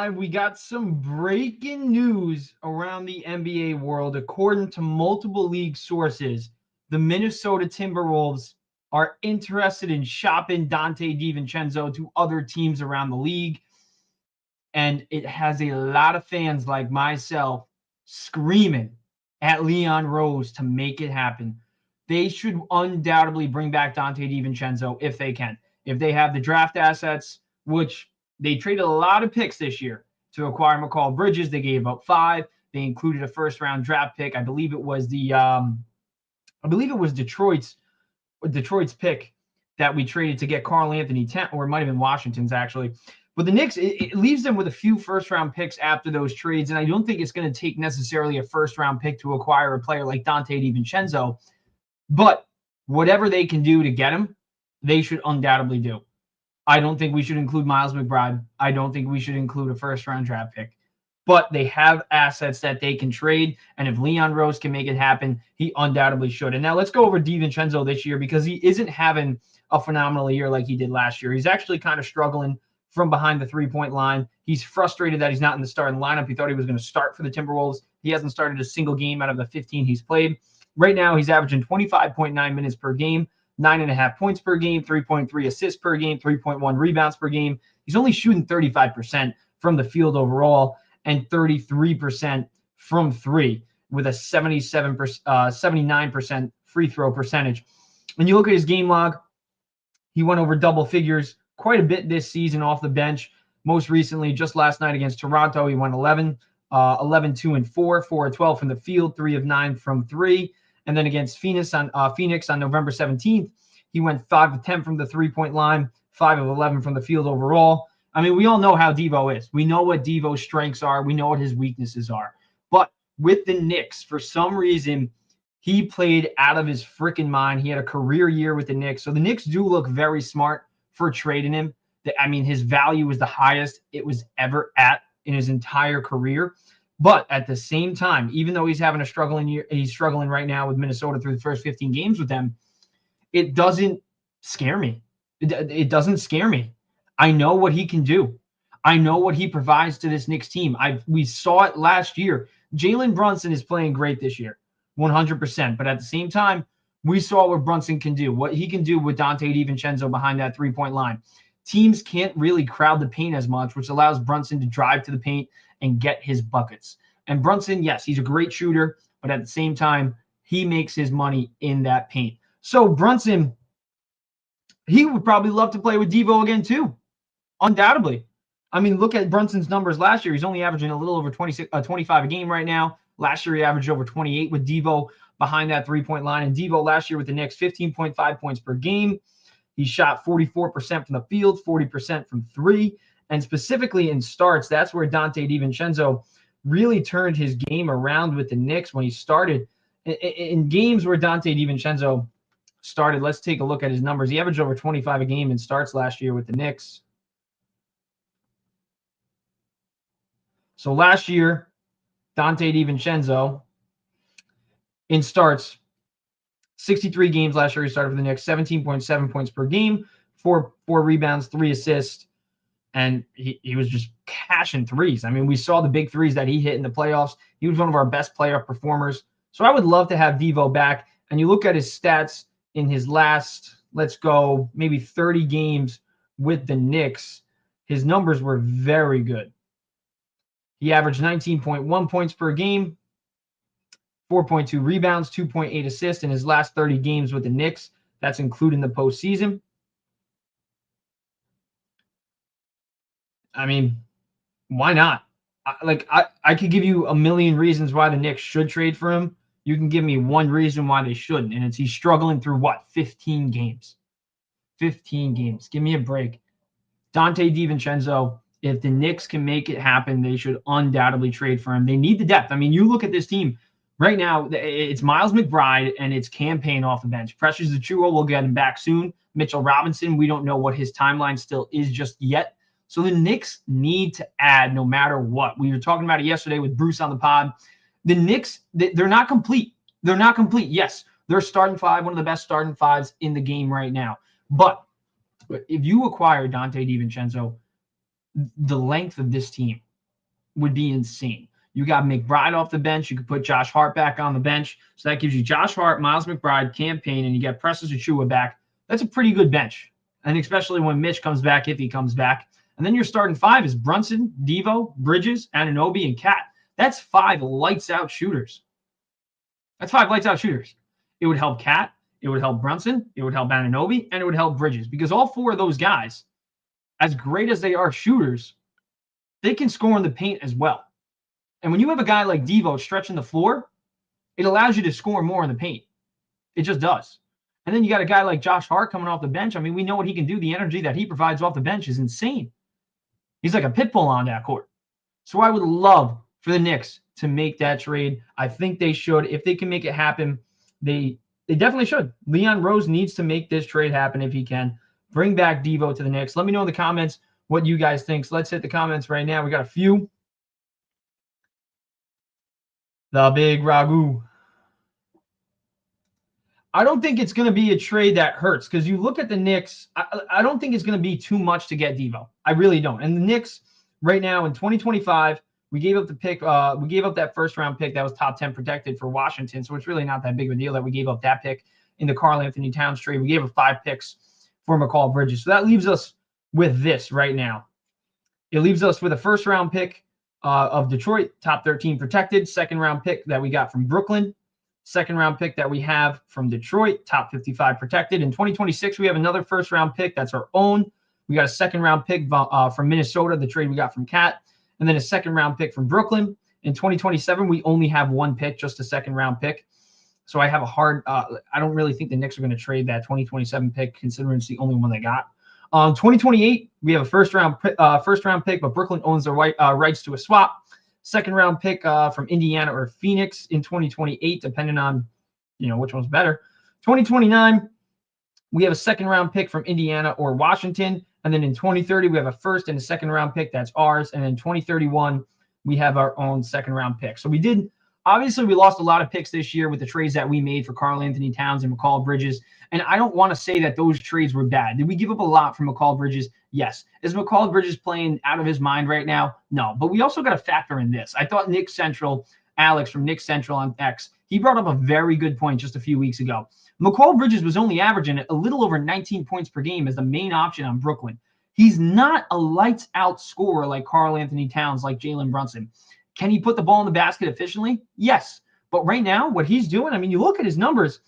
live. We got some breaking news around the NBA world. According to multiple league sources, the Minnesota Timberwolves are interested in shopping Donte DiVincenzo to other teams around the league. And it has a lot of fans like myself screaming at Leon Rose to make it happen. They should undoubtedly bring back Donte DiVincenzo if they can. If they have the draft assets, which they traded a lot of picks this year to acquire McCall Bridges. They gave up 5. They included a first-round draft pick. I believe it was Detroit's pick that we traded to get Karl Anthony Towns, or it might have been Washington's actually. But the Knicks, it leaves them with a few first-round picks after those trades, and I don't think it's going to take necessarily a first-round pick to acquire a player like Donte DiVincenzo. But whatever they can do to get him, they should undoubtedly do. I don't think we should include Miles McBride. I don't think we should include a first-round draft pick. But they have assets that they can trade, and if Leon Rose can make it happen, he undoubtedly should. And now let's go over DiVincenzo this year because he isn't having a phenomenal year like he did last year. He's actually kind of struggling from behind the three-point line. He's frustrated that he's not in the starting lineup. He thought he was going to start for the Timberwolves. He hasn't started a single game out of the 15 he's played. Right now, he's averaging 25.9 minutes per game, 9.5 points per game, 3.3 assists per game, 3.1 rebounds per game. He's only shooting 35% from the field overall and 33% from three with a 79% free throw percentage. When you look at his game log, he went over double figures quite a bit this season off the bench. Most recently, just last night against Toronto, he went 11, 2 and 4, 4 of 12 from the field, 3 of 9 from three. And then against Phoenix on November 17th, he went 5 of 10 from the three-point line, 5 of 11 from the field overall. I mean, we all know how Devo is. We know what Devo's strengths are. We know what his weaknesses are. But with the Knicks, for some reason, he played out of his freaking mind. He had a career year with the Knicks. So the Knicks do look very smart for trading him. I mean, his value is the highest it was ever at in his entire career. But at the same time, even though he's having a struggling year, he's struggling right now with Minnesota through the first 15 games with them, it doesn't scare me. It doesn't scare me. I know what he can do. I know what he provides to this Knicks team. We saw it last year. Jalen Brunson is playing great this year, 100%. But at the same time, we saw what Brunson can do, what he can do with Donte DiVincenzo behind that three-point line. Teams can't really crowd the paint as much, which allows Brunson to drive to the paint and get his buckets. And Brunson, yes, he's a great shooter, but at the same time, he makes his money in that paint. So Brunson, he would probably love to play with Devo again too, undoubtedly. I mean, look at Brunson's numbers last year. He's only averaging a little over 25 a game right now. Last year, he averaged over 28 with Devo behind that three-point line. And Devo last year with the Knicks, 15.5 points per game. He shot 44% from the field, 40% from three. And specifically in starts, that's where Donte DiVincenzo really turned his game around with the Knicks when he started. In games where Donte DiVincenzo started, let's take a look at his numbers. He averaged over 25 a game in starts last year with the Knicks. So last year, Donte DiVincenzo in starts, 63 games last year he started for the Knicks, 17.7 points per game, 4 rebounds, 3 assists, and he was just cashing threes. I mean, we saw the big threes that he hit in the playoffs. He was one of our best playoff performers. So I would love to have Devo back. And you look at his stats in his last, let's go, maybe 30 games with the Knicks, his numbers were very good. He averaged 19.1 points per game, 4.2 rebounds, 2.8 assists in his last 30 games with the Knicks. That's including the postseason. I mean, why not? I could give you a million reasons why the Knicks should trade for him. You can give me one reason why they shouldn't, and it's he's struggling through what? 15 games. 15 games. Give me a break. Donte DiVincenzo, if the Knicks can make it happen, they should undoubtedly trade for him. They need the depth. I mean, you look at this team right now, it's Miles McBride and it's Campaign off the bench. Precious Achiuwa, we'll get him back soon. Mitchell Robinson, we don't know what his timeline still is just yet. So the Knicks need to add no matter what. We were talking about it yesterday with Bruce on the pod. The Knicks, they're not complete. They're not complete. Yes, they're starting five, one of the best starting fives in the game right now. But if you acquire Donte DiVincenzo, the length of this team, would be insane. You got McBride off the bench. You could put Josh Hart back on the bench. So that gives you Josh Hart, Miles McBride, Campaign, and you get Precious Achiuwa back. That's a pretty good bench. And especially when Mitch comes back, if he comes back. And then your starting five is Brunson, Devo, Bridges, Anunoby, and Cat. That's 5 lights-out shooters. That's 5 lights-out shooters. It would help Cat. It would help Brunson. It would help Anunoby. And it would help Bridges. Because all 4 of those guys, as great as they are shooters, they can score in the paint as well. And when you have a guy like Devo stretching the floor, it allows you to score more in the paint. It just does. And then you got a guy like Josh Hart coming off the bench. I mean, we know what he can do. The energy that he provides off the bench is insane. He's like a pit bull on that court. So I would love for the Knicks to make that trade. I think they should. If they can make it happen, they definitely should. Leon Rose needs to make this trade happen if he can. Bring back Devo to the Knicks. Let me know in the comments what you guys think. So let's hit the comments right now. We got a few. The Big Ragu. I don't think it's going to be a trade that hurts because you look at the Knicks. I don't think it's going to be too much to get Devo. I really don't. And the Knicks right now in 2025, we gave up the pick. We gave up that first-round pick that was top 10 protected for Washington. So it's really not that big of a deal that we gave up that pick in the Karl-Anthony Towns trade. We gave up 5 picks for McCall Bridges. So that leaves us with this right now. It leaves us with a first-round pick of Detroit, top 13 protected. Second-round pick that we got from Brooklyn. Second-round pick that we have from Detroit, top 55 protected. In 2026, we have another first-round pick that's our own. We got a second-round pick from Minnesota, the trade we got from Cat, and then a second-round pick from Brooklyn. In 2027, we only have 1 pick, just a second-round pick. So I have a hard I don't really think the Knicks are going to trade that 2027 pick, considering it's the only one they got. 2028, we have a first-round pick, but Brooklyn owns the rights to a swap. Second-round pick from Indiana or Phoenix in 2028, depending on, which one's better. 2029, we have a second-round pick from Indiana or Washington. And then in 2030, we have a first and a second-round pick. That's ours. And in 2031, we have our own second-round pick. So obviously, we lost a lot of picks this year with the trades that we made for Karl-Anthony Towns and McCall Bridges. And I don't want to say that those trades were bad. Did we give up a lot for McCall Bridges? Yes. Is McCall Bridges playing out of his mind right now? No. But we also got to factor in this. I thought Nick Central, Alex from Nick Central on X, he brought up a very good point just a few weeks ago. McCall Bridges was only averaging a little over 19 points per game as the main option on Brooklyn. He's not a lights-out scorer like Karl-Anthony Towns, like Jalen Brunson. Can he put the ball in the basket efficiently? Yes. But right now, what he's doing, I mean, you look at his numbers,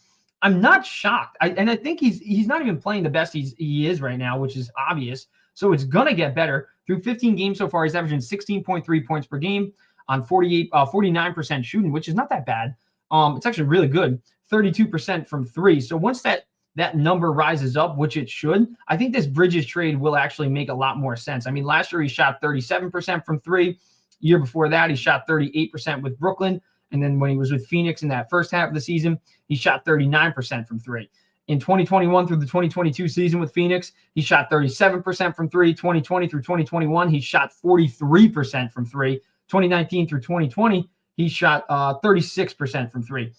I'm not shocked. I think he's not even playing the best he is right now, which is obvious. So it's going to get better. Through 15 games so far, he's averaging 16.3 points per game on 49% shooting, which is not that bad. It's actually really good. 32% from 3. So once that number rises up, which it should, I think this Bridges trade will actually make a lot more sense. I mean, last year he shot 37% from 3. Year before that, he shot 38% with Brooklyn. And then when he was with Phoenix in that first half of the season, he shot 39% from 3. In 2021 through the 2022 season with Phoenix, he shot 37% from 3. 2020 through 2021, he shot 43% from 3. 2019 through 2020, he shot 36% from 3.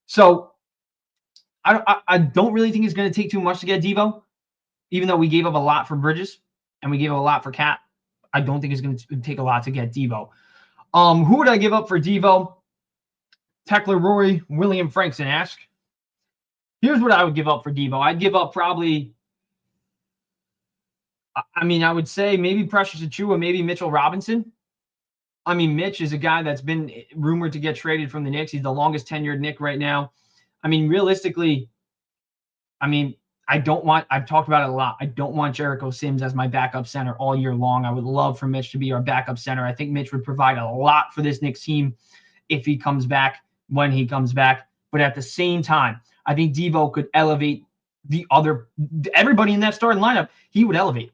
So I don't really think it's going to take too much to get Devo, even though we gave up a lot for Bridges and we gave up a lot for Cat. I don't think it's going to take a lot to get Devo. Who would I give up for Devo? Tekla Rory, William Frankson ask. Here's what I would give up for Devo. I'd give up probably, I would say maybe Precious Achiuwa, maybe Mitchell Robinson. I mean, Mitch is a guy that's been rumored to get traded from the Knicks. He's the longest tenured Knick right now. I mean, realistically, I've talked about it a lot. I don't want Jericho Sims as my backup center all year long. I would love for Mitch to be our backup center. I think Mitch would provide a lot for this Knicks team if he comes back, when he comes back. But at the same time, I think Devo could elevate everybody in that starting lineup. He would elevate.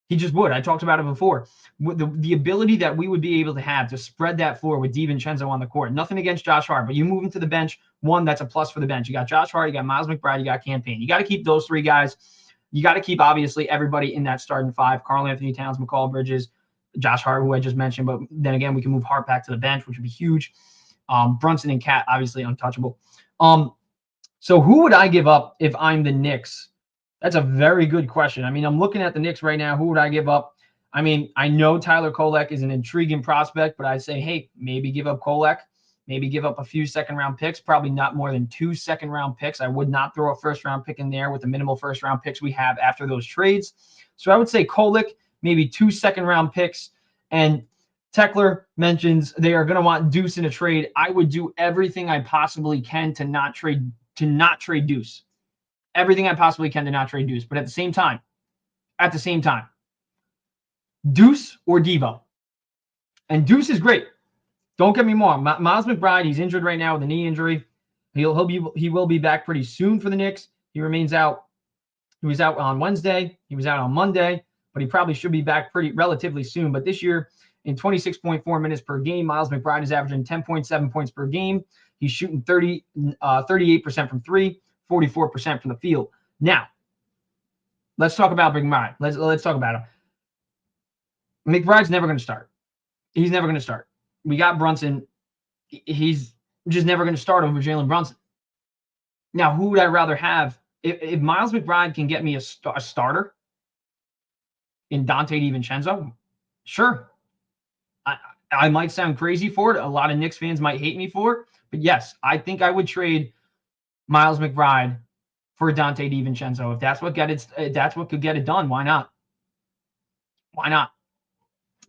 He just would. I talked about it before. The ability that we would be able to have to spread that floor with DiVincenzo on the court. Nothing against Josh Hart, but you move him to the bench. One, that's a plus for the bench. You got Josh Hart, you got Miles McBride, you got Campaign. You got to keep those 3 guys. You got to keep, obviously, everybody in that starting 5. Karl-Anthony Towns, McCall Bridges, Josh Hart, who I just mentioned. But then again, we can move Hart back to the bench, which would be huge. Brunson and Cat, obviously, untouchable. So who would I give up if I'm the Knicks? That's a very good question. I'm looking at the Knicks right now. Who would I give up? I mean, I know Tyler Kolek is an intriguing prospect, but I say, hey, maybe give up Kolek, maybe give up a few second-round picks, probably not more than 2 second-round picks. I would not throw a first-round pick in there with the minimal first-round picks we have after those trades. So I would say Kolek, maybe 2 second-round picks. And Tekler mentions they are going to want Deuce in a trade. I would do everything I possibly can to not trade Deuce. Everything I possibly can to not trade Deuce. But at the same time, Deuce or Devo. And Deuce is great. Don't get me wrong. Miles McBride, he's injured right now with a knee injury. He will be back pretty soon for the Knicks. He remains out. He was out on Wednesday. He was out on Monday, but he probably should be back relatively soon. But this year, in 26.4 minutes per game, Miles McBride is averaging 10.7 points per game. He's shooting 38% from three, 44% from the field. Now, let's talk about McBride. Let's talk about him. McBride's never going to start. He's never going to start. We got Brunson. He's just never going to start over Jalen Brunson. Now, who would I rather have? If Miles McBride can get me a starter in Donte DiVincenzo, sure. I might sound crazy for it. A lot of Knicks fans might hate me for it. But yes, I think I would trade Miles McBride for Donte DiVincenzo. If that's what could get it done, why not? Why not?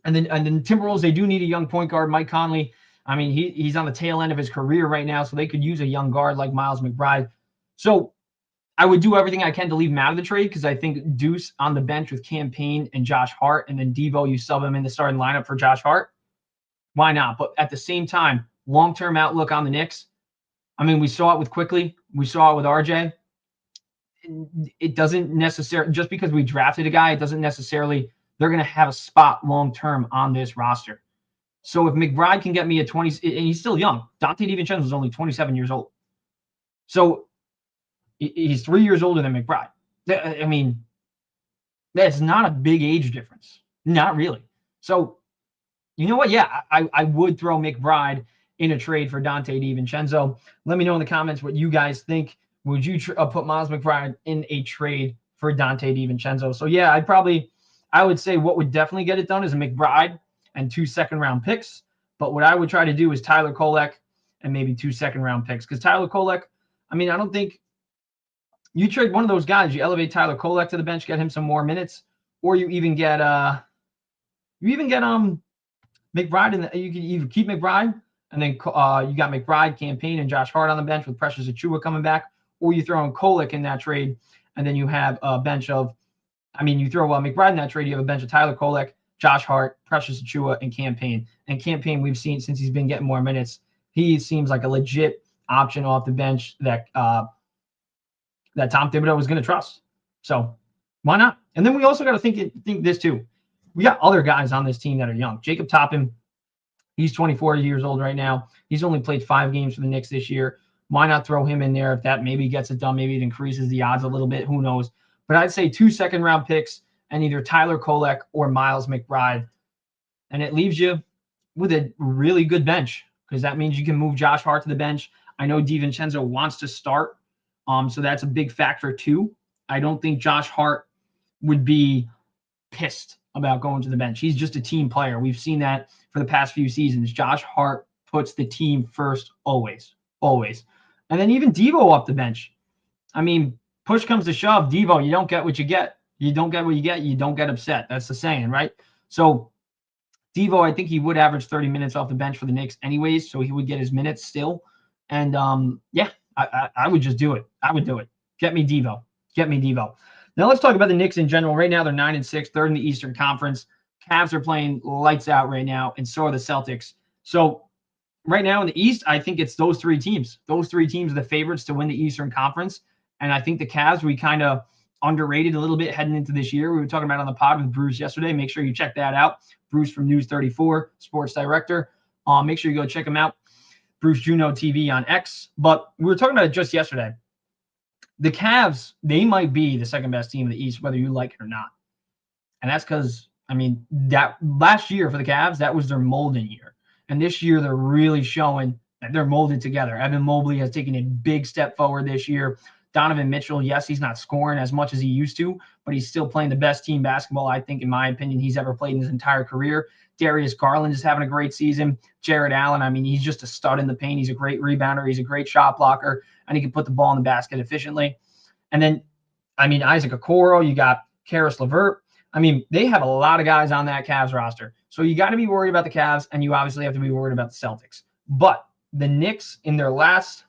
And then Timberwolves, they do need a young point guard, Mike Conley. I mean, he's on the tail end of his career right now, so they could use a young guard like Miles McBride. So I would do everything I can to leave him out of the trade because I think Deuce on the bench with Cam Payne and Josh Hart, and then Devo, you sub him in the starting lineup for Josh Hart. Why not? But at the same time, long-term outlook on the Knicks. I mean, we saw it with Quickly. We saw it with RJ. It doesn't necessarily, just because we drafted a guy, it doesn't necessarily, they're going to have a spot long-term on this roster. So if McBride can get me a 20, and he's still young. Donte DiVincenzo is only 27 years old. So he's 3 years older than McBride. I mean, that's not a big age difference. Not really. So, you know what? Yeah, I would throw McBride in a trade for Donte DiVincenzo. Let me know in the comments what you guys think. Would you put Miles McBride in a trade for Donte DiVincenzo? So, yeah, I would say what would definitely get it done is a McBride and 2 second-round picks. But what I would try to do is Tyler Kolek and maybe 2 second-round picks. Because Tyler Kolek, I mean, I don't think you trade one of those guys. You elevate Tyler Kolek to the bench, get him some more minutes, or you even get McBride, and you can either keep McBride, and then you got McBride, Cam Payne, and Josh Hart on the bench with Precious Achiuwa coming back, or you throw in Kolek in that trade, and then you have a bench of, you throw McBride in that trade, you have a bench of Tyler Kolek, Josh Hart, Precious Achiuwa, and Cam Payne. And Cam Payne, we've seen since he's been getting more minutes, he seems like a legit option off the bench that Tom Thibodeau was going to trust. So why not? And then we also got to think this too. We got other guys on this team that are young. Jacob Toppin, he's 24 years old right now. He's only played 5 games for the Knicks this year. Why not throw him in there? If that maybe gets it done, maybe it increases the odds a little bit. Who knows? But I'd say 2 second-round picks and either Tyler Kolek or Miles McBride. And it leaves you with a really good bench because that means you can move Josh Hart to the bench. I know DiVincenzo wants to start, so that's a big factor too. I don't think Josh Hart would be pissed about going to the bench. He's just a team player. We've seen that for the past few seasons. Josh Hart puts the team first always. And then even Devo up the bench. I mean, push comes to shove, Devo, you don't get what you get. You don't get what you get. You don't get upset. That's the saying, right? So Devo, I think he would average 30 minutes off the bench for the Knicks anyways, so he would get his minutes still. And, I would just do it. I would do it. Get me Devo. Now let's talk about the Knicks in general. Right now they're 9-6, third in the Eastern Conference. Cavs are playing lights out right now, and so are the Celtics. So right now in the East, I think it's those 3 teams. Those 3 teams are the favorites to win the Eastern Conference. And I think the Cavs, we kind of underrated a little bit heading into this year. We were talking about on the pod with Bruce yesterday. Make sure you check that out. Bruce from News 34, sports director. Make sure you go check him out. Bruce Juno TV on X. But we were talking about it just yesterday. The Cavs, they might be the second best team in the East, whether you like it or not. And that's because, that last year for the Cavs, that was their molding year. And this year, they're really showing that they're molded together. Evan Mobley has taken a big step forward this year. Donovan Mitchell, yes, he's not scoring as much as he used to, but he's still playing the best team basketball, I think, in my opinion, he's ever played in his entire career. Darius Garland is having a great season. Jared Allen, I mean, he's just a stud in the paint. He's a great rebounder. He's a great shot blocker, and he can put the ball in the basket efficiently. And then, I mean, Isaac Okoro, you got Karis LeVert. I mean, they have a lot of guys on that Cavs roster. So you got to be worried about the Cavs, and you obviously have to be worried about the Celtics. But the Knicks, in their last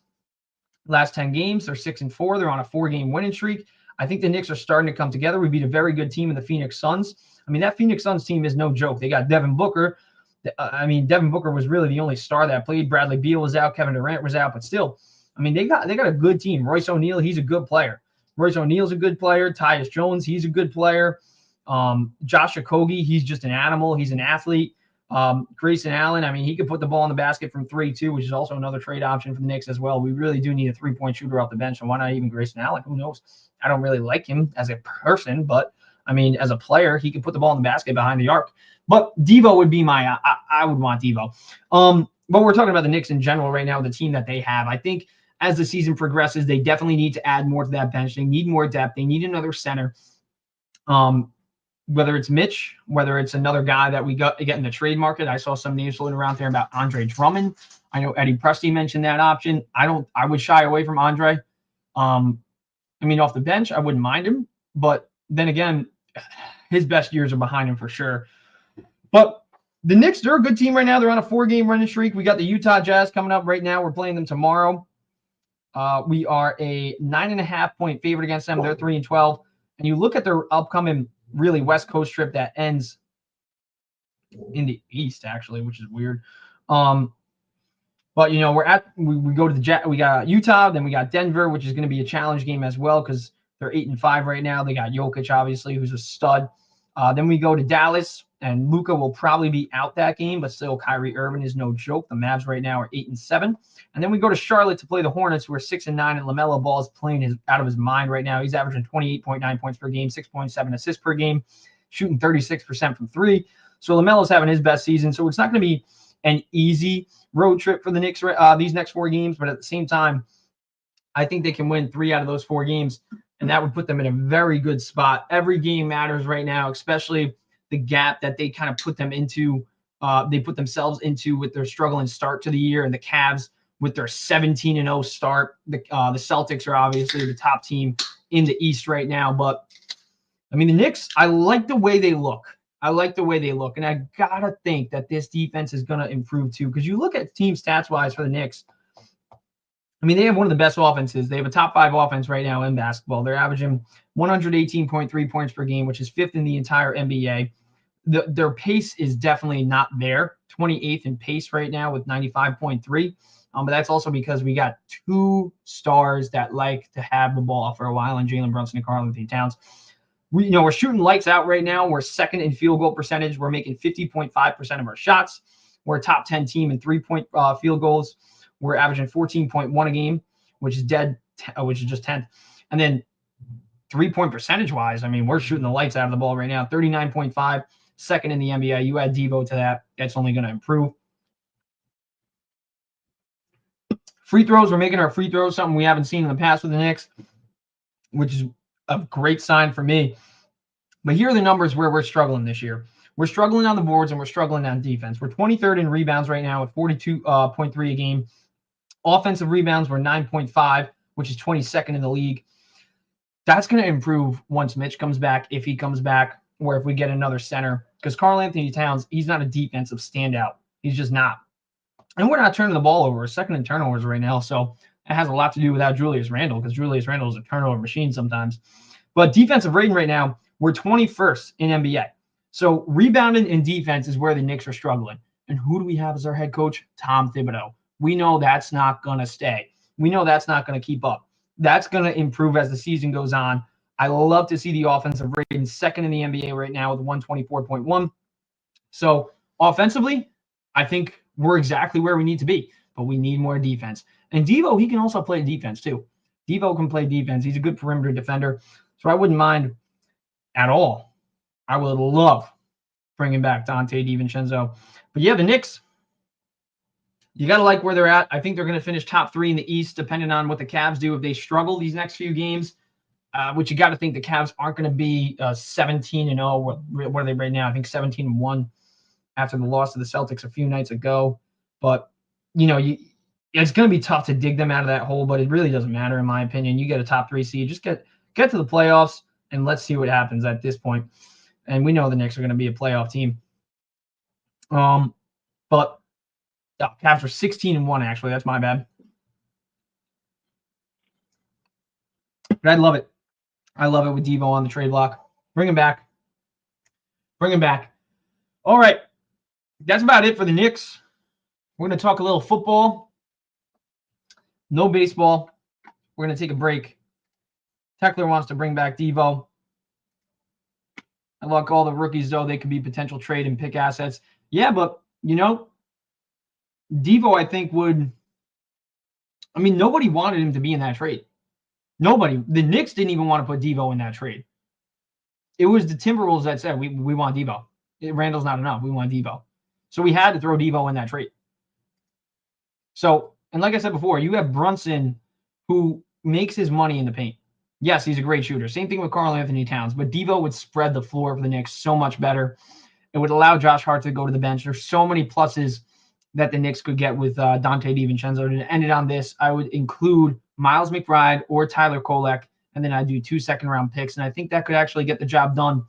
10 games, they're 6-4. They're on a 4-game winning streak. I think the Knicks are starting to come together. We beat a very good team in the Phoenix Suns. I mean, that Phoenix Suns team is no joke. They got Devin Booker. I mean, Devin Booker was really the only star that played. Bradley Beal was out. Kevin Durant was out. But still, I mean, they got a good team. Royce O'Neal, he's a good player. Royce O'Neal's a good player. Tyus Jones, he's a good player. Josh Okogie, he's just an animal. He's an athlete. Grayson Allen, I mean, he could put the ball in the basket from 3 too, which is also another trade option for the Knicks as well. We really do need a 3-point shooter off the bench, and why not even Grayson Allen? Who knows? I don't really like him as a person, but I mean, as a player, he can put the ball in the basket behind the arc. But Devo would be I would want Devo. But we're talking about the Knicks in general right now, the team that they have. I think as the season progresses, they definitely need to add more to that bench. They need more depth. They need another center. Whether it's Mitch, whether it's another guy that we get in the trade market. I saw some names floating around there about Andre Drummond. I know Eddie Presti mentioned that option. I would shy away from Andre. I mean, off the bench, I wouldn't mind him. But then again, his best years are behind him for sure. But the Knicks, they're a good team right now. They're on a 4-game running streak. We got the Utah Jazz coming up right now. We're playing them tomorrow. We are a 9.5-point favorite against them. They're 3-12. And you look at their upcoming really West Coast trip that ends in the East, actually, which is weird. But, you know, we go to we got Utah, then we got Denver, which is going to be a challenge game as well because they're 8-5 right now. They got Jokic, obviously, who's a stud. Then we go to Dallas, and Luka will probably be out that game, but still Kyrie Irving is no joke. The Mavs right now are 8-7. And then we go to Charlotte to play the Hornets, who are 6-9, and LaMelo Ball is playing out of his mind right now. He's averaging 28.9 points per game, 6.7 assists per game, shooting 36% from 3. So LaMelo's having his best season. So it's not going to be an easy road trip for the Knicks these next 4 games, but at the same time, I think they can win 3 out of those 4 games, and that would put them in a very good spot. Every game matters right now, especially the gap that they kind of put them into. They put themselves into with their struggling start to the year, and the Cavs with their 17-0 start. The Celtics are obviously the top team in the East right now, but I mean, the Knicks, I like the way they look. And I gotta think that this defense is going to improve too, because you look at team stats-wise for the Knicks. I mean, they have one of the best offenses. They have a top 5 offense right now in basketball. They're averaging 118.3 points per game, which is 5th in the entire NBA. Their pace is definitely not there. 28th in pace right now with 95.3. But that's also because we got 2 stars that like to have the ball for a while, and Jalen Brunson and Karl-Anthony Towns. We're shooting lights out right now. We're 2nd in field goal percentage. We're making 50.5% of our shots. We're a top 10 team in 3-point field goals. We're averaging 14.1 a game, which is just 10th. And then 3-point percentage wise, I mean, we're shooting the lights out of the ball right now. 39.5, 2nd in the NBA. You add Devo to that, that's only going to improve. Free throws, we're making our free throws, something we haven't seen in the past with the Knicks, which is a great sign for me. But here are the numbers where we're struggling this year. We're struggling on the boards and we're struggling on defense. We're 23rd in rebounds right now with 42.3 a game. Offensive rebounds were 9.5, which is 22nd in the league. That's going to improve once Mitch comes back, if he comes back, or if we get another center. Because Karl-Anthony Towns, he's not a defensive standout. He's just not. And we're not turning the ball over. We're 2nd in turnovers right now. So it has a lot to do without Julius Randle, because Julius Randle is a turnover machine sometimes. But defensive rating right now, we're 21st in NBA. So rebounding and defense is where the Knicks are struggling. And who do we have as our head coach? Tom Thibodeau. We know that's not going to stay. We know that's not going to keep up. That's going to improve as the season goes on. I love to see the offensive rating 2nd in the NBA right now with 124.1. So offensively, I think we're exactly where we need to be, but we need more defense. And Devo, he can also play defense too. Devo can play defense. He's a good perimeter defender. So I wouldn't mind at all. I would love bringing back Donte DiVincenzo. But yeah, the Knicks, You got to like where they're at. I think they're going to finish top 3 in the East, depending on what the Cavs do. If they struggle these next few games, which you got to think the Cavs aren't going to be 17-0. What are they right now? I think 17-1 after the loss to the Celtics a few nights ago. But, it's going to be tough to dig them out of that hole, but it really doesn't matter, in my opinion. You get a top 3 seed. Just get to the playoffs, and let's see what happens at this point. And we know the Knicks are going to be a playoff team. But Cavs are 16-1, actually. That's my bad. But I love it. I love it with Devo on the trade block. Bring him back. Bring him back. All right. That's about it for the Knicks. We're going to talk a little football. No baseball. We're going to take a break. Teckler wants to bring back Devo. I like all the rookies, though. They could be potential trade and pick assets. Yeah, but, Devo, I think, nobody wanted him to be in that trade. Nobody. The Knicks didn't even want to put Devo in that trade. It was the Timberwolves that said, we want Devo. Randall's not enough. We want Devo. So we had to throw Devo in that trade. So, and like I said before, you have Brunson, who makes his money in the paint. Yes, he's a great shooter. Same thing with Karl Anthony Towns. But Devo would spread the floor for the Knicks so much better. It would allow Josh Hart to go to the bench. There's so many pluses that the Knicks could get with Donte DiVincenzo. And to end it on this, I would include Miles McBride or Tyler Kolek, and then I'd do 2 second-round picks. And I think that could actually get the job done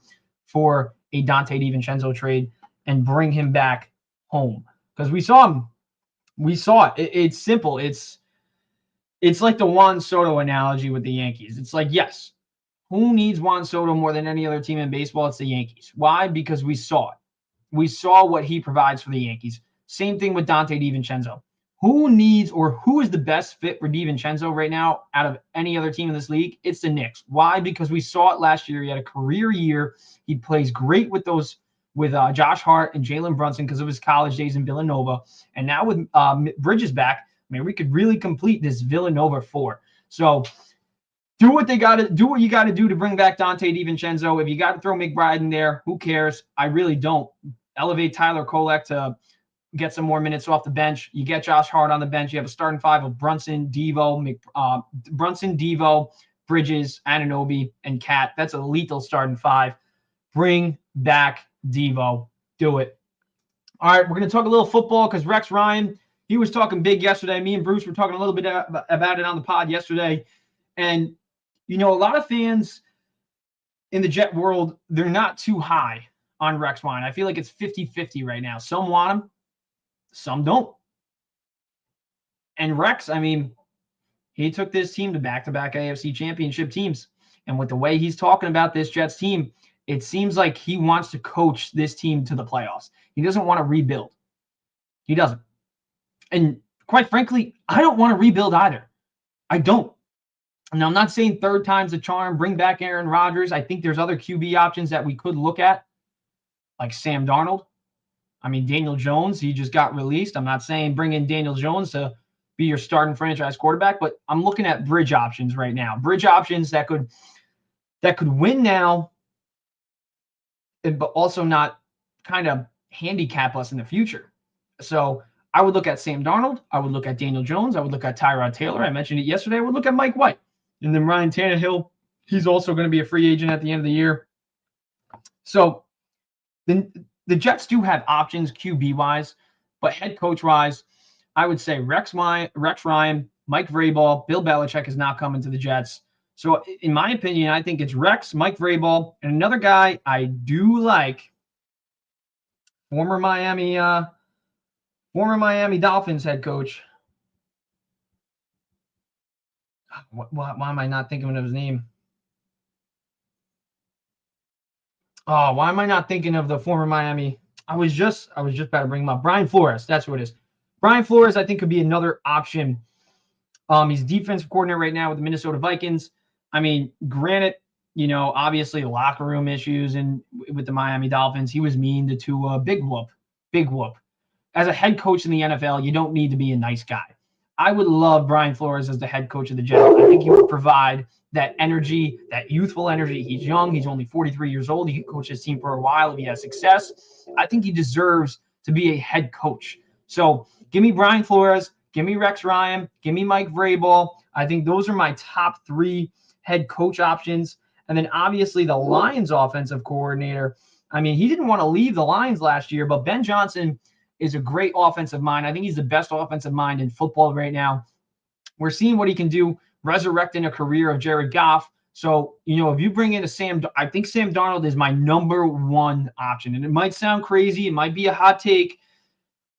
for a Donte DiVincenzo trade and bring him back home. Because we saw him. We saw it. It's simple. It's like the Juan Soto analogy with the Yankees. It's like, yes, who needs Juan Soto more than any other team in baseball? It's the Yankees. Why? Because we saw it. We saw what he provides for the Yankees. Same thing with Donte DiVincenzo. Who needs or who is the best fit for DiVincenzo right now out of any other team in this league? It's the Knicks. Why? Because we saw it last year. He had a career year. He plays great with Josh Hart and Jalen Brunson because of his college days in Villanova. And now with Bridges back, we could really complete this Villanova 4. So do what you got to do to bring back Donte DiVincenzo. If you got to throw McBride in there, who cares? I really don't. Elevate Tyler Kolek to get some more minutes off the bench. You get Josh Hart on the bench. You have a starting 5 of Brunson, Devo, Bridges, Anunoby, and Cat. That's a lethal starting 5. Bring back Devo. Do it. All right, we're going to talk a little football because Rex Ryan, he was talking big yesterday. Me and Bruce were talking a little bit about it on the pod yesterday. And, a lot of fans in the Jet world, they're not too high on Rex Ryan. I feel like it's 50-50 right now. Some want him. Some don't. And Rex, he took this team to back-to-back AFC championship teams. And with the way he's talking about this Jets team, it seems like he wants to coach this team to the playoffs. He doesn't want to rebuild. He doesn't. And quite frankly, I don't want to rebuild either. I don't. And I'm not saying third time's a charm, bring back Aaron Rodgers. I think there's other QB options that we could look at, like Sam Darnold. Daniel Jones, he just got released. I'm not saying bring in Daniel Jones to be your starting franchise quarterback, but I'm looking at bridge options right now. Bridge options that could win now, but also not kind of handicap us in the future. So I would look at Sam Darnold. I would look at Daniel Jones. I would look at Tyrod Taylor. I mentioned it yesterday. I would look at Mike White. And then Ryan Tannehill, he's also going to be a free agent at the end of the year. So the Jets do have options QB-wise, but head coach-wise, I would say Rex Ryan, Mike Vrabel, Bill Belichick is not coming to the Jets. So in my opinion, I think it's Rex, Mike Vrabel, and another guy I do like, former Miami Dolphins head coach. Why am I not thinking of his name? Oh, why am I not thinking of the former Miami? I was just about to bring him up. Brian Flores, that's what it is. Brian Flores, I think, could be another option. He's defensive coordinator right now with the Minnesota Vikings. Granted, obviously locker room issues and with the Miami Dolphins, he was mean to Tua. Big whoop. As a head coach in the NFL, you don't need to be a nice guy. I would love Brian Flores as the head coach of the Jets. I think he would provide that energy, that youthful energy. He's young. He's only 43 years old. He can coach his team for a while if he has success. I think he deserves to be a head coach. So Give me Brian Flores. Give me Rex Ryan. Give me Mike Vrabel. I think those are my top 3 head coach options. And then obviously the Lions offensive coordinator. I mean, he didn't want to leave the Lions last year, but Ben Johnson is a great offensive mind. I think he's the best offensive mind in football right now. We're seeing what he can do, resurrecting a career of Jared Goff. So, if you bring in I think Sam Darnold is my number 1 option. And it might sound crazy. It might be a hot take.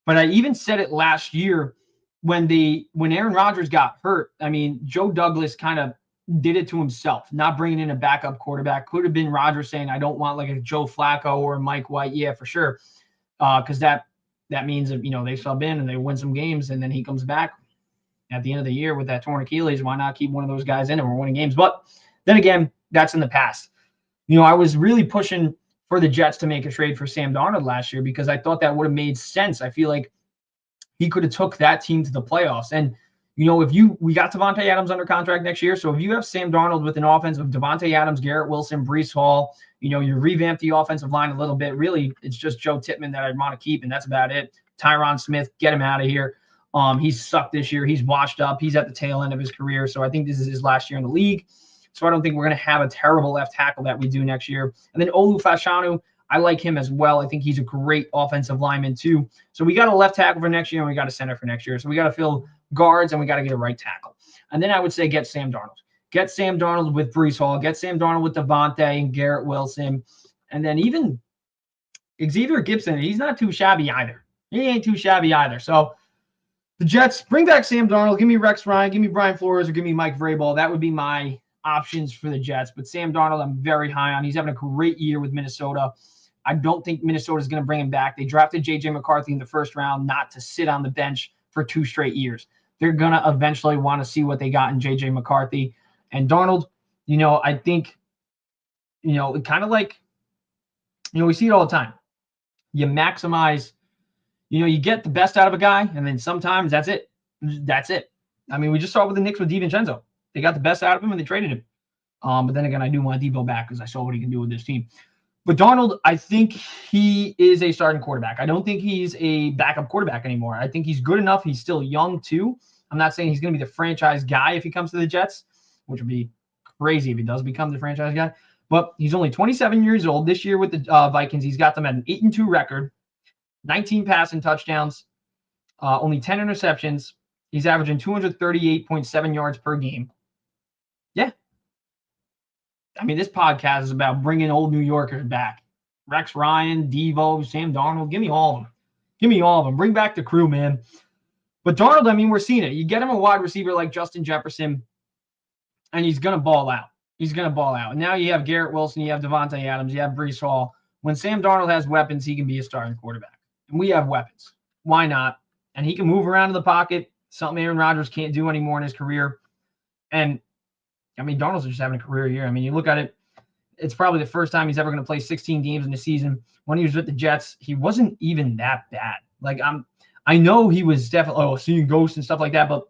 But I even said it last year when Aaron Rodgers got hurt. I mean, Joe Douglas kind of did it to himself, not bringing in a backup quarterback. Could have been Rodgers saying, I don't want like a Joe Flacco or a Mike White. Yeah, for sure. Because that means that, they sub in and they win some games and then he comes back at the end of the year with that torn Achilles. Why not keep one of those guys in and we're winning games? But then again, that's in the past. I was really pushing for the Jets to make a trade for Sam Darnold last year because I thought that would have made sense. I feel like he could have took that team to the playoffs. And, we got Davante Adams under contract next year. So if you have Sam Darnold with an offense of Davante Adams, Garrett Wilson, Breece Hall, you revamp the offensive line a little bit. Really, it's just Joe Tippmann that I'd want to keep, and that's about it. Tyron Smith, get him out of here. He's sucked this year. He's washed up. He's at the tail end of his career. So I think this is his last year in the league. So I don't think we're going to have a terrible left tackle that we do next year. And then Olu Fashanu, I like him as well. I think he's a great offensive lineman too. So we got a left tackle for next year and we got a center for next year. So we got to fill guards and we got to get a right tackle. And then I would say get Sam Darnold. Get Sam Darnold with Breece Hall. Get Sam Darnold with Davante and Garrett Wilson. And then even Xavier Gibson, he's not too shabby either. He ain't too shabby either. So the Jets, bring back Sam Darnold. Give me Rex Ryan. Give me Brian Flores or give me Mike Vrabel. That would be my options for the Jets. But Sam Darnold, I'm very high on. He's having a great year with Minnesota. I don't think Minnesota is going to bring him back. They drafted J.J. McCarthy in the first round not to sit on the bench for 2 straight years. They're going to eventually want to see what they got in J.J. McCarthy. And Darnold, I think, kind of like, we see it all the time. You maximize, you get the best out of a guy, and then sometimes that's it. That's it. I mean, we just saw it with the Knicks with DiVincenzo. They got the best out of him, and they traded him. But then again, I do want Devo back because I saw what he can do with this team. But Darnold, I think he is a starting quarterback. I don't think he's a backup quarterback anymore. I think he's good enough. He's still young, too. I'm not saying he's going to be the franchise guy if he comes to the Jets, which would be crazy if he does become the franchise guy. But he's only 27 years old. This year with the Vikings, he's got them at an 8-2 record, 19 passing touchdowns, only 10 interceptions. He's averaging 238.7 yards per game. Yeah. I mean, this podcast is about bringing old New Yorkers back. Rex Ryan, Devo, Sam Darnold. Give me all of them. Give me all of them. Bring back the crew, man. But Darnold, I mean, we're seeing it. You get him a wide receiver like Justin Jefferson, and he's going to ball out. He's going to ball out. And now you have Garrett Wilson, you have Davante Adams, you have Breece Hall. When Sam Darnold has weapons, he can be a starting quarterback. And we have weapons. Why not? And he can move around in the pocket, something Aaron Rodgers can't do anymore in his career. And, I mean, Darnold's just having a career year. I mean, you look at it, it's probably the first time he's ever going to play 16 games in a season. When he was with the Jets, he wasn't even that bad. Like, I know he was definitely seeing ghosts and stuff like that, but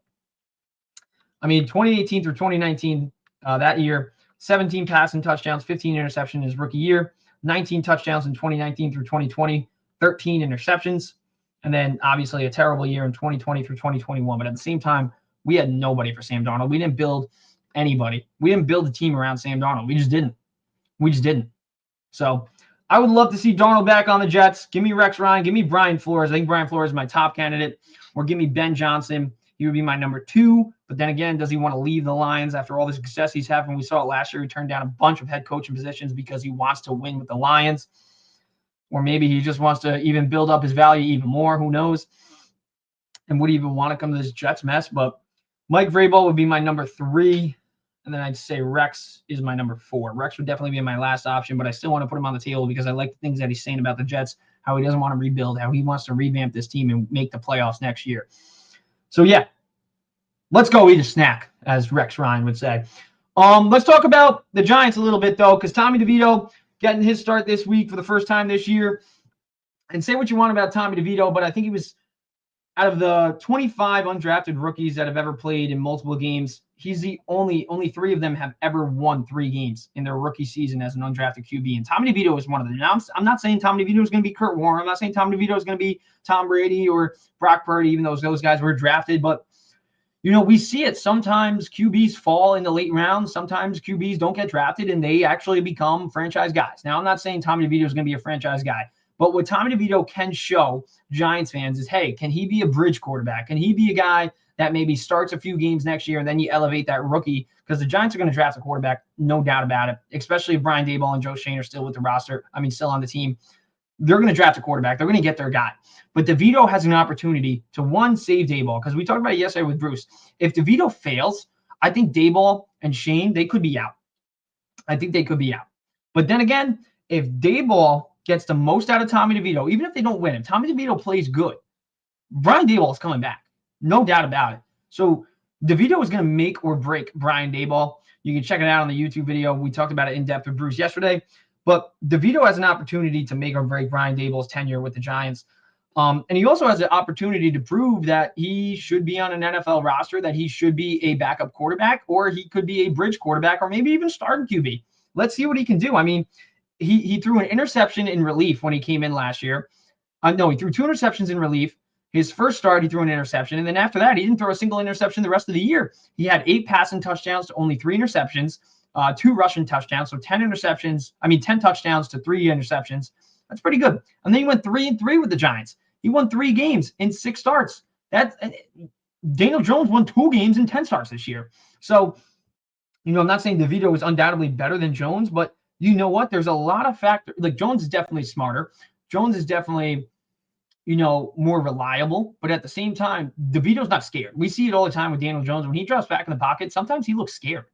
I mean, 2018 through 2019, that year, 17 passing touchdowns, 15 interceptions his rookie year, 19 touchdowns in 2019 through 2020, 13 interceptions, and then obviously a terrible year in 2020 through 2021. But at the same time, we had nobody for Sam Darnold. We didn't build anybody. We didn't build a team around Sam Darnold. We just didn't. So I would love to see Darnold back on the Jets. Give me Rex Ryan. Give me Brian Flores. I think Brian Flores is my top candidate. Or give me Ben Johnson. He would be my number 2. But then again, does he want to leave the Lions after all the success he's having? We saw it last year. He turned down a bunch of head coaching positions because he wants to win with the Lions. Or maybe he just wants to even build up his value even more. Who knows? And would he even want to come to this Jets mess? But Mike Vrabel would be my number 3. And then I'd say Rex is my number 4. Rex would definitely be my last option, but I still want to put him on the table because I like the things that he's saying about the Jets, how he doesn't want to rebuild, how he wants to revamp this team and make the playoffs next year. So, yeah, let's go eat a snack, as Rex Ryan would say. Let's talk about the Giants a little bit, though, because Tommy DeVito getting his start this week for the first time this year. And say what you want about Tommy DeVito, but I think he was out of the 25 undrafted rookies that have ever played in multiple games, he's the only three of them have ever won 3 games in their rookie season as an undrafted QB. And Tommy DeVito is one of them. Now, I'm not saying Tommy DeVito is going to be Kurt Warner. I'm not saying Tommy DeVito is going to be Tom Brady or Brock Purdy, even though those guys were drafted. But, we see it. Sometimes QBs fall in the late rounds. Sometimes QBs don't get drafted and they actually become franchise guys. Now, I'm not saying Tommy DeVito is going to be a franchise guy. But what Tommy DeVito can show Giants fans is, hey, can he be a bridge quarterback? Can he be a guy that maybe starts a few games next year and then you elevate that rookie? Because the Giants are going to draft a quarterback, no doubt about it, especially if Brian Daboll and Joe Schoen are still with the roster. Still on the team. They're going to draft a quarterback. They're going to get their guy. But DeVito has an opportunity to, one, save Daboll. Because we talked about it yesterday with Bruce. If DeVito fails, I think Daboll and Schoen, they could be out. I think they could be out. But then again, if Daboll gets the most out of Tommy DeVito, even if they don't win, if Tommy DeVito plays good, Brian Daboll is coming back. No doubt about it. So DeVito is going to make or break Brian Daboll. You can check it out on the YouTube video. We talked about it in depth with Bruce yesterday. But DeVito has an opportunity to make or break Brian Daboll's tenure with the Giants. And he also has an opportunity to prove that he should be on an NFL roster, that he should be a backup quarterback, or he could be a bridge quarterback, or maybe even starting QB. Let's see what he can do. He threw an interception in relief when he came in last year. No, he threw 2 interceptions in relief. His first start, he threw an interception. And then after that, he didn't throw a single interception the rest of the year. He had 8 passing touchdowns to only 3 interceptions, 2 rushing touchdowns. So 10 touchdowns to 3 interceptions. That's pretty good. And then he went 3-3 with the Giants. He won 3 games in 6 starts. Daniel Jones won 2 games in 10 starts this year. So, I'm not saying DeVito is undoubtedly better than Jones, but you know what? There's a lot of factors. Like, Jones is definitely smarter. Jones is definitely, more reliable. But at the same time, DeVito's not scared. We see it all the time with Daniel Jones. When he drops back in the pocket, sometimes he looks scared.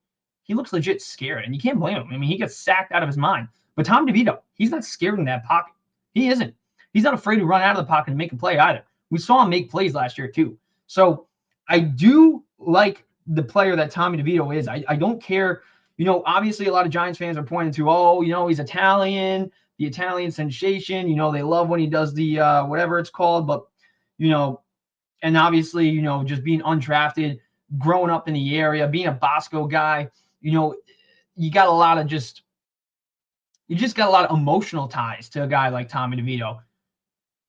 He looks legit scared, and you can't blame him. He gets sacked out of his mind. But Tom DeVito, he's not scared in that pocket. He isn't. He's not afraid to run out of the pocket and make a play either. We saw him make plays last year too. So I do like the player that Tommy DeVito is. I don't care. Obviously a lot of Giants fans are pointing to, he's Italian, the Italian sensation. They love when he does the whatever it's called. But, and obviously, just being undrafted, growing up in the area, being a Bosco guy, you got a lot of you just got a lot of emotional ties to a guy like Tommy DeVito.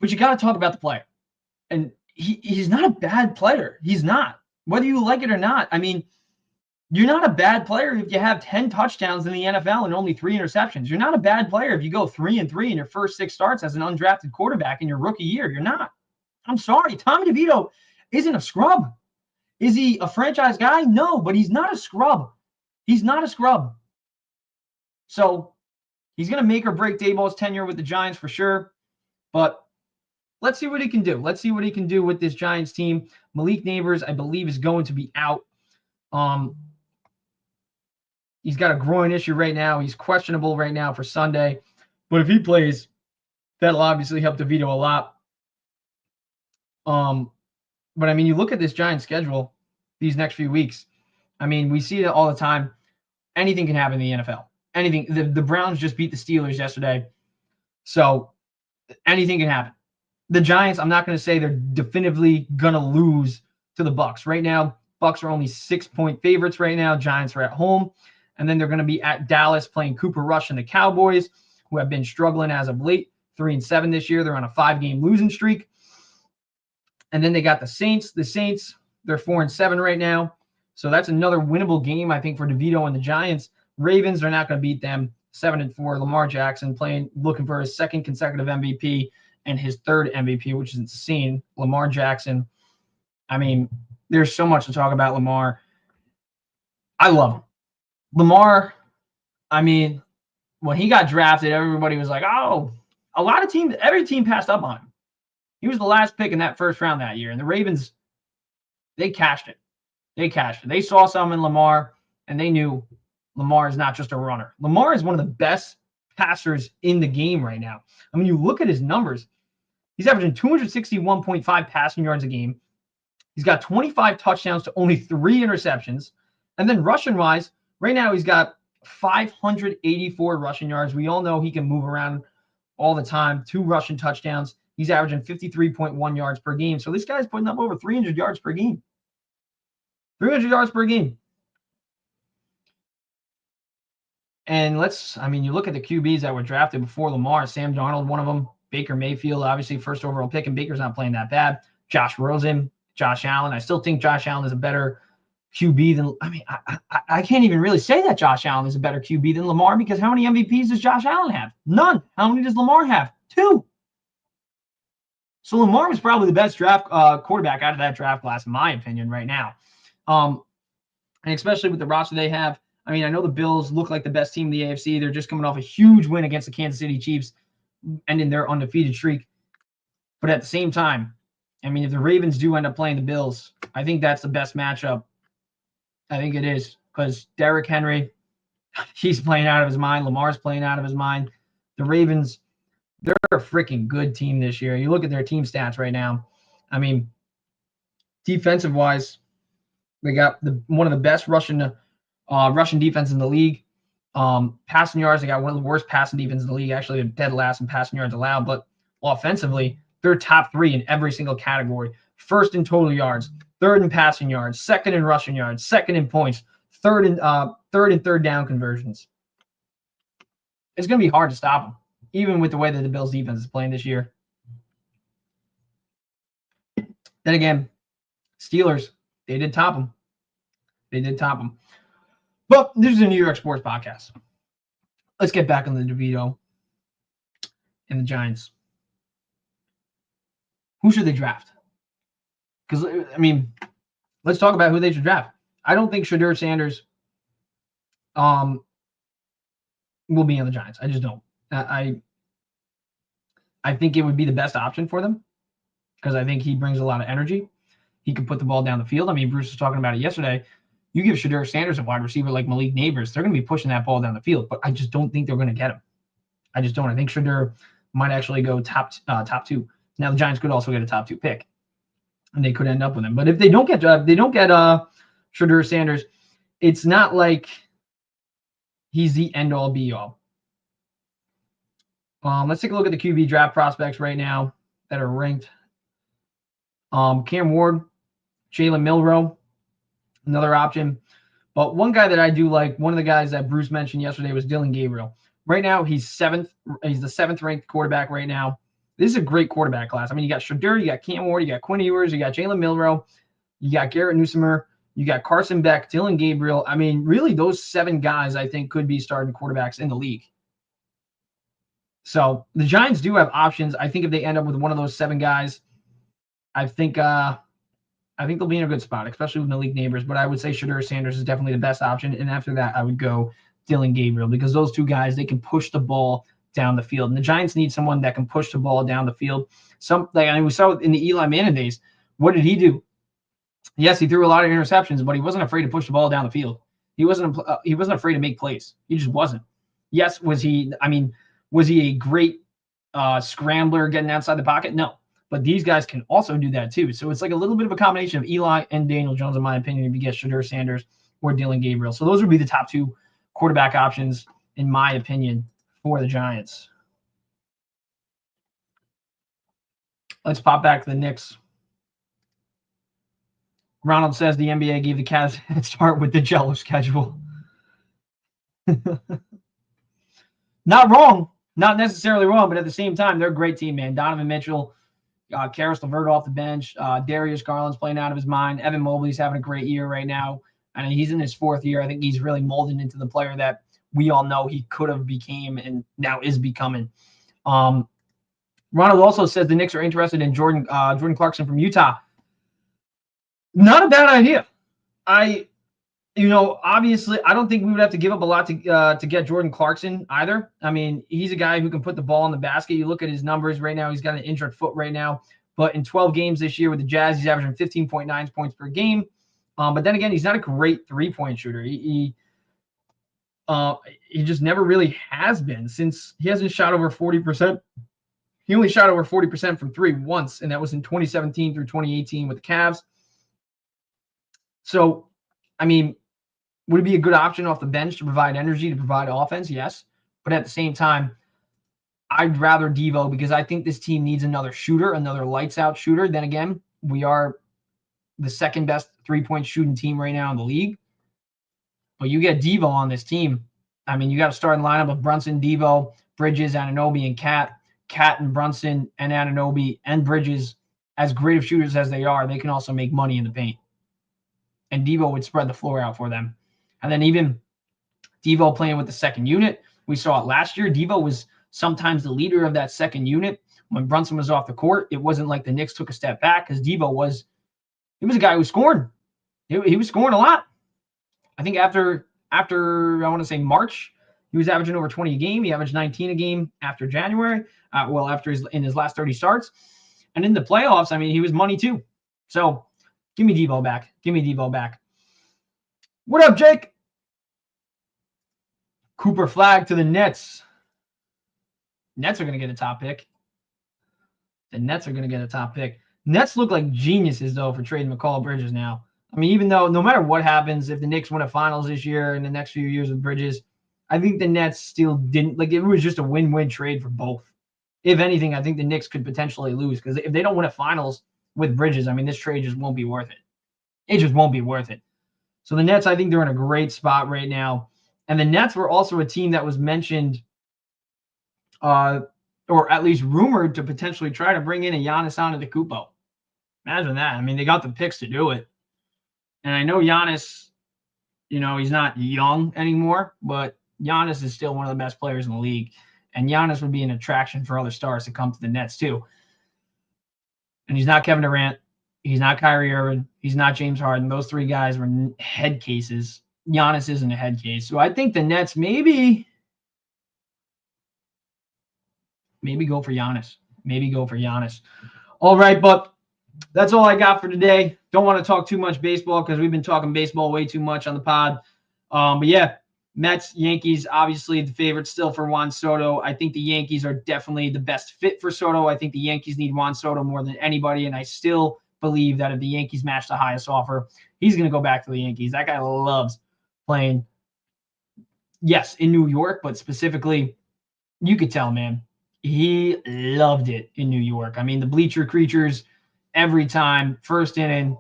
But you got to talk about the player. And he's not a bad player. He's not. Whether you like it or not. You're not a bad player if you have 10 touchdowns in the NFL and only 3 interceptions. You're not a bad player if you go 3-3 in your first 6 starts as an undrafted quarterback in your rookie year. You're not. I'm sorry. Tommy DeVito isn't a scrub. Is he a franchise guy? No, but he's not a scrub. He's not a scrub. So he's going to make or break Daboll's tenure with the Giants for sure. But let's see what he can do. Let's see what he can do with this Giants team. Malik Neighbors, I believe, is going to be out. He's got a groin issue right now. He's questionable right now for Sunday. But if he plays, that'll obviously help DeVito a lot. But you look at this Giants schedule these next few weeks. We see it all the time. Anything can happen in the NFL. Anything. The Browns just beat the Steelers yesterday. So anything can happen. The Giants, I'm not going to say they're definitively going to lose to the Bucs. Right now, Bucs are only 6-point favorites right now. Giants are at home. And then they're going to be at Dallas playing Cooper Rush and the Cowboys, who have been struggling as of late. 3-7 this year. They're on a 5-game losing streak. And then they got the Saints. The Saints, they're 4-7 right now. So that's another winnable game, I think, for DeVito and the Giants. Ravens are not going to beat them. 7-4. Lamar Jackson looking for his 2nd consecutive MVP and his 3rd MVP, which is insane. Lamar Jackson. There's so much to talk about Lamar. I love him. Lamar, when he got drafted, everybody was like, oh, every team passed up on him. He was the last pick in that first round that year. And the Ravens, they cashed it. They saw something in Lamar, and they knew Lamar is not just a runner. Lamar is one of the best passers in the game right now. You look at his numbers. He's averaging 261.5 passing yards a game. He's got 25 touchdowns to only 3 interceptions. And then rushing-wise, right now he's got 584 rushing yards. We all know he can move around all the time. 2 rushing touchdowns. He's averaging 53.1 yards per game. So this guy's putting up over 300 yards per game. 300 yards per game. And you look at the QBs that were drafted before Lamar. Sam Darnold, one of them. Baker Mayfield, obviously first overall pick, and Baker's not playing that bad. Josh Rosen, Josh Allen. I still think Josh Allen is a better QB than, I can't even really say that Josh Allen is a better QB than Lamar, because how many MVPs does Josh Allen have? None. How many does Lamar have? 2. So Lamar was probably the best draft quarterback out of that draft class, in my opinion, right now. And especially with the roster they have. I mean, I know the Bills look like the best team in the AFC. They're just coming off a huge win against the Kansas City Chiefs, ending their undefeated streak. But at the same time, I mean, if the Ravens do end up playing the Bills, I think that's the best matchup. I think it is, because Derrick Henry, he's playing out of his mind. Lamar's playing out of his mind. The Ravens, they're a freaking good team this year. You look at their team stats right now. I mean, defensive-wise, they got one of the best rushing defense in the league. Passing yards, they got one of the worst passing defenses in the league. Actually, they're dead last in passing yards allowed. But offensively, they're top 3 in every single category. First in total yards, third in passing yards, second in rushing yards, second in points, third in third down conversions. It's going to be hard to stop them, even with the way that the Bills defense is playing this year. Then again, Steelers, they did top them. But this is a New York sports podcast. Let's get back on the DeVito and the Giants. Who should they draft? Because, I mean, let's talk about who they should draft. I don't think Shedeur Sanders will be on the Giants. I just don't. I think it would be the best option for them, because I think he brings a lot of energy. He can put the ball down the field. I mean, Bruce was talking about it yesterday. You give Shedeur Sanders a wide receiver like Malik Neighbors, they're going to be pushing that ball down the field. But I just don't think they're going to get him. I just don't. I think Shedeur might actually go top 2. Now the Giants could also get a top 2 pick, and they could end up with him. But if they don't get Shedeur Sanders, it's not like he's the end all be all. Let's take a look at the QB draft prospects right now that are ranked. Cam Ward, Jalen Milroe, another option. But one guy that I do like, one of the guys that Bruce mentioned yesterday, was Dillon Gabriel. Right now, he's 7th. He's the 7th ranked quarterback right now. This is a great quarterback class. I mean, you got Shedeur, you got Cam Ward, you got Quinn Ewers, you got Jalen Milroe, you got Garrett Newsomer, you got Carson Beck, Dillon Gabriel. I mean, really, those 7 guys, I think, could be starting quarterbacks in the league. So the Giants do have options. I think if they end up with one of those 7 guys, I think they'll be in a good spot, especially with Malik Neighbors. But I would say Shedeur Sanders is definitely the best option. And after that, I would go Dillon Gabriel, because those 2 guys, they can push the ball down the field. And the Giants need someone that can push the ball down the field. We saw in the Eli Manning days, what did he do? Yes, he threw a lot of interceptions, but he wasn't afraid to push the ball down the field. He wasn't afraid to make plays. He just wasn't. Yes, was he a great scrambler getting outside the pocket? No. But these guys can also do that too. So it's like a little bit of a combination of Eli and Daniel Jones, in my opinion, if you get Shedeur Sanders or Dillon Gabriel. So those would be the top 2 quarterback options, in my opinion, for the Giants. Let's pop back to the Knicks. Ronald says the NBA gave the Cavs a head start with the Jello schedule. Not wrong. Not necessarily wrong, but at the same time, they're a great team, man. Donovan Mitchell, Karis LeVert off the bench. Darius Garland's playing out of his mind. Evan Mobley's having a great year right now. I mean, he's in his 4th year. I think he's really molded into the player that we all know he could have became and now is becoming. Ronald also says the Knicks are interested in Jordan Clarkson from Utah. Not a bad idea. Obviously, I don't think we would have to give up a lot to get Jordan Clarkson either. I mean, he's a guy who can put the ball in the basket. You look at his numbers right now. He's got an injured foot right now. But in 12 games this year with the Jazz, he's averaging 15.9 points per game. But then again, he's not a great 3-point shooter. He just never really has been, since he hasn't shot over 40%. He only shot over 40% from 3 once, and that was in 2017 through 2018 with the Cavs. So, I mean, would it be a good option off the bench to provide energy, to provide offense? Yes. But at the same time, I'd rather Devo, because I think this team needs another shooter, another lights-out shooter. Then again, we are the 2nd best 3-point shooting team right now in the league. But you get Devo on this team, I mean, you got a starting lineup of Brunson, Devo, Bridges, Anunoby, and Cat and Brunson and Anunoby and Bridges, as great of shooters as they are, they can also make money in the paint. And Devo would spread the floor out for them. And then even Devo playing with the second unit. We saw it last year. Devo was sometimes the leader of that second unit. When Brunson was off the court, it wasn't like the Knicks took a step back because Devo was a guy who was scoring. He was scoring a lot. I think after I want to say March, he was averaging over 20 a game. He averaged 19 a game after January. After his last 30 starts. And in the playoffs, I mean, he was money too. So give me Devo back. Give me Devo back. What up, Jake? Cooper Flag to the Nets. Nets are going to get a top pick. The Nets are going to get a top pick. Nets look like geniuses, though, for trading McCall Bridges now. I mean, even though no matter what happens, if the Knicks win a finals this year and the next few years with Bridges, I think the Nets still didn't, like, it was just a win-win trade for both. If anything, I think the Knicks could potentially lose because if they don't win a finals with Bridges, I mean, this trade just won't be worth it. It just won't be worth it. So the Nets, I think they're in a great spot right now. And the Nets were also a team that was mentioned or at least rumored to potentially try to bring in a Giannis Antetokounmpo. Imagine that. I mean, they got the picks to do it. And I know Giannis, he's not young anymore, but Giannis is still one of the best players in the league. And Giannis would be an attraction for other stars to come to the Nets too. And he's not Kevin Durant. He's not Kyrie Irving. He's not James Harden. Those three guys were head cases. Giannis isn't a head case. So I think the Nets maybe go for Giannis. Maybe go for Giannis. All right, but that's all I got for today. Don't want to talk too much baseball because we've been talking baseball way too much on the pod. But yeah, Mets, Yankees, obviously the favorite still for Juan Soto. I think the Yankees are definitely the best fit for Soto. I think the Yankees need Juan Soto more than anybody, and I still believe that if the Yankees match the highest offer, he's going to go back to the Yankees. That guy loves playing, yes, in New York, but specifically, you could tell, man, he loved it in New York. I mean, the bleacher creatures, every time, first inning,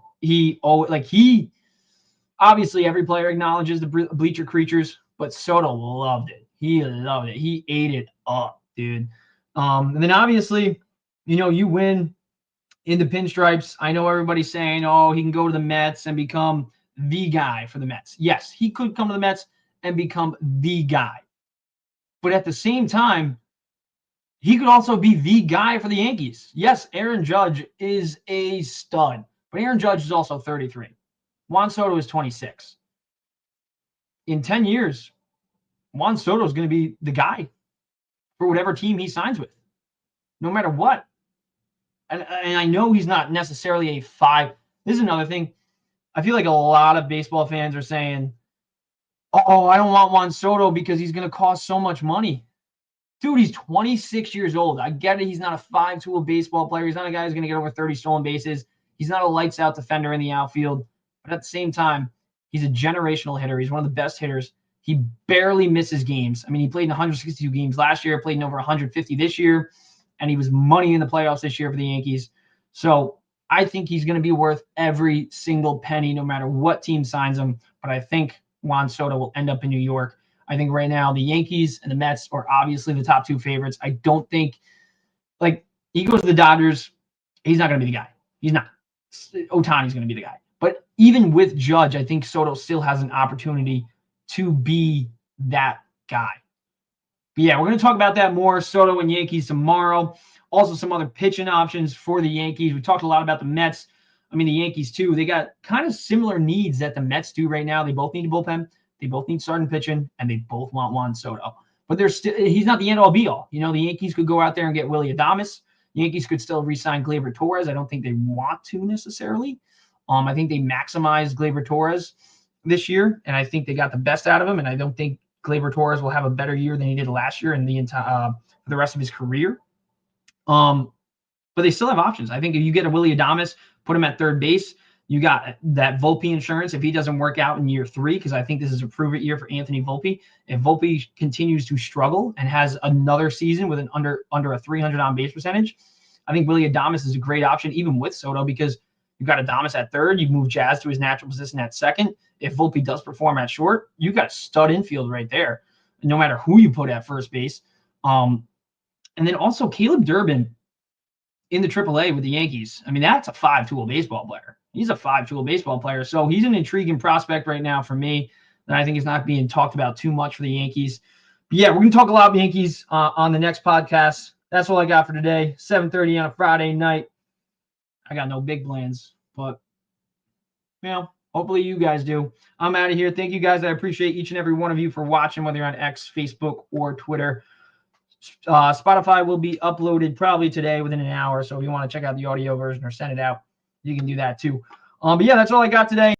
obviously every player acknowledges the bleacher creatures, but Soto loved it. He loved it. He ate it up, dude. And then obviously, you win in the pinstripes. I know everybody's saying, oh, he can go to the Mets and become the guy for the Mets. Yes, he could come to the Mets and become the guy. But at the same time, he could also be the guy for the Yankees. Yes, Aaron Judge is a stud, but Aaron Judge is also 33. Juan Soto is 26. In 10 years, Juan Soto is going to be the guy for whatever team he signs with, no matter what. And I know he's not necessarily a 5. This is another thing. I feel like a lot of baseball fans are saying, oh, I don't want Juan Soto because he's going to cost so much money. Dude, he's 26 years old. I get it. He's not a 5-tool baseball player. He's not a guy who's going to get over 30 stolen bases. He's not a lights-out defender in the outfield. But at the same time, he's a generational hitter. He's one of the best hitters. He barely misses games. I mean, he played in 162 games last year, played in over 150 this year, and he was money in the playoffs this year for the Yankees. So I think he's going to be worth every single penny, no matter what team signs him. But I think Juan Soto will end up in New York. I think right now the Yankees and the Mets are obviously the top two favorites. I don't think, he goes to the Dodgers, he's not going to be the guy. He's not. Ohtani's going to be the guy. But even with Judge, I think Soto still has an opportunity to be that guy. But yeah, we're going to talk about that more, Soto and Yankees tomorrow. Also some other pitching options for the Yankees. We talked a lot about the Mets. I mean, the Yankees too. They got kind of similar needs that the Mets do right now. They both need a bullpen. They both need starting pitching, and they both want Juan Soto. But he's not the end-all be-all. The Yankees could go out there and get Willy Adames. The Yankees could still re-sign Gleyber Torres. I don't think they want to necessarily. I think they maximized Gleyber Torres this year, and I think they got the best out of him. And I don't think Gleyber Torres will have a better year than he did last year in the entire for the rest of his career. But they still have options. I think if you get a Willy Adames, put him at third base, you got that Volpe insurance if he doesn't work out in year 3, because I think this is a prove-it year for Anthony Volpe. If Volpe continues to struggle and has another season with an under a 300 on-base percentage, I think Willy Adames is a great option, even with Soto, because you've got Adames at third. You move Jazz to his natural position at second. If Volpe does perform at short, you've got a stud infield right there. no matter who you put at first base. And then also Caleb Durbin in the AAA with the Yankees. I mean, that's a 5-tool baseball player. He's a 5-tool baseball player. So he's an intriguing prospect right now for me that I think is not being talked about too much for the Yankees. But yeah, we're going to talk a lot of Yankees on the next podcast. That's all I got for today. 7:30 on a Friday night. I got no big plans, but hopefully you guys do. I'm out of here. Thank you guys. I appreciate each and every one of you for watching, whether you're on X, Facebook, or Twitter. Spotify will be uploaded probably today within an hour. So if you want to check out the audio version or send it out, you can do that too. But yeah, that's all I got today.